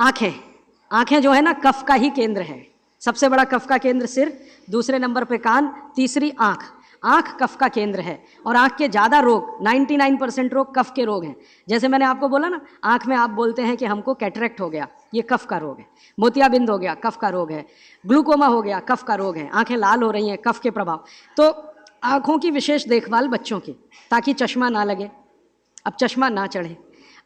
आंखें, आंखें जो है ना कफ का ही केंद्र है। सबसे बड़ा कफ का केंद्र सिर, दूसरे नंबर पे कान, तीसरी आंख। आंख कफ का केंद्र है और आंख के ज़्यादा रोग 99% रोग कफ के रोग हैं। जैसे मैंने आपको बोला ना, आंख में आप बोलते हैं कि हमको कैटरेक्ट हो गया, ये कफ का रोग है। मोतियाबिंद हो गया, कफ का रोग है। ग्लूकोमा हो गया, कफ का रोग है। आंखें लाल हो रही हैं, कफ के प्रभाव। तो आंखों की विशेष देखभाल बच्चों की, ताकि चश्मा ना लगे, अब चश्मा ना चढ़े।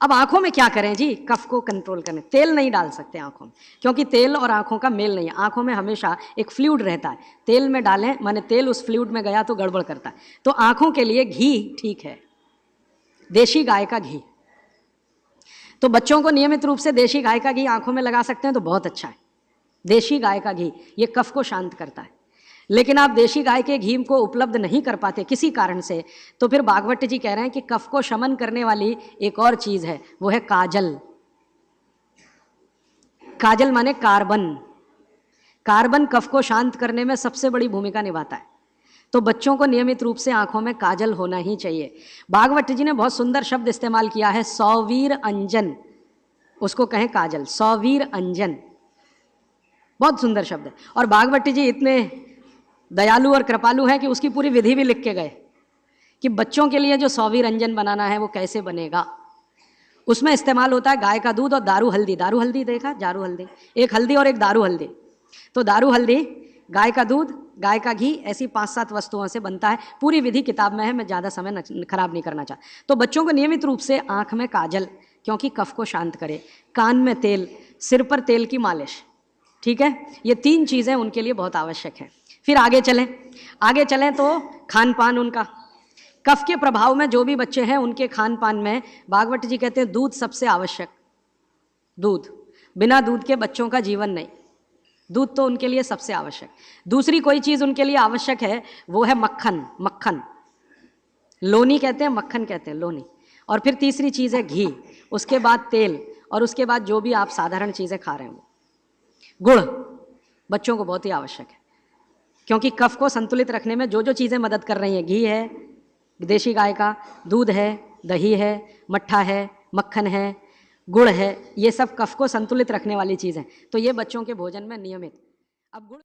अब आंखों में क्या करें जी, कफ को कंट्रोल करें। तेल नहीं डाल सकते आंखों में, क्योंकि तेल और आंखों का मेल नहीं है। आंखों में हमेशा एक फ्लूइड रहता है, तेल में डालें माने तेल उस फ्लूइड में गया तो गड़बड़ करता है। तो आंखों के लिए घी ठीक है, देशी गाय का घी। तो बच्चों को नियमित रूप से देशी गाय का घी आंखों में लगा सकते हैं तो बहुत अच्छा है। देशी गाय का घी ये कफ को शांत करता है। लेकिन आप देशी गाय के घी को उपलब्ध नहीं कर पाते किसी कारण से, तो फिर भागवत जी कह रहे हैं कि कफ को शमन करने वाली एक और चीज है, वो है काजल। काजल माने कार्बन। कार्बन कफ को शांत करने में सबसे बड़ी भूमिका निभाता है। तो बच्चों को नियमित रूप से आंखों में काजल होना ही चाहिए। भागवत जी ने बहुत सुंदर शब्द इस्तेमाल किया है, सौवीर अंजन, उसको कहें काजल, सौवीर अंजन, बहुत सुंदर शब्द है। और भागवत जी इतने दयालु और कृपालु हैं कि उसकी पूरी विधि भी लिख के गए कि बच्चों के लिए जो सौवीर अंजन बनाना है वो कैसे बनेगा। उसमें इस्तेमाल होता है गाय का दूध और दारू हल्दी। दारू हल्दी देखा, जारू हल्दी, एक हल्दी और एक दारू हल्दी। तो दारू हल्दी, गाय का दूध, गाय का घी, ऐसी 5-7 वस्तुओं से बनता है। पूरी विधि किताब में है, मैं ज़्यादा समय खराब नहीं करना चाहता। तो बच्चों को नियमित रूप से आँख में काजल, क्योंकि कफ को शांत करे, कान में तेल, सिर पर तेल की मालिश, ठीक है। ये 3 चीज़ें उनके लिए बहुत आवश्यक हैं। फिर आगे चलें तो खान पान उनका, कफ के प्रभाव में जो भी बच्चे हैं उनके खान पान में भागवत जी कहते हैं दूध सबसे आवश्यक। दूध, बिना दूध के बच्चों का जीवन नहीं, दूध तो उनके लिए सबसे आवश्यक। दूसरी कोई चीज़ उनके लिए आवश्यक है, वो है मक्खन। मक्खन, लोनी कहते हैं, मक्खन कहते हैं, लोनी। और फिर तीसरी चीज़ है घी, उसके बाद तेल, और उसके बाद जो भी आप साधारण चीज़ें खा रहे हैं। गुड़ बच्चों को बहुत ही आवश्यक है, क्योंकि कफ को संतुलित रखने में जो जो चीज़ें मदद कर रही हैं, घी है, देशी गाय का दूध है, दही है, मट्ठा है, मक्खन है, गुड़ है, ये सब कफ को संतुलित रखने वाली चीज़ हैं। तो ये बच्चों के भोजन में नियमित। अब गुड़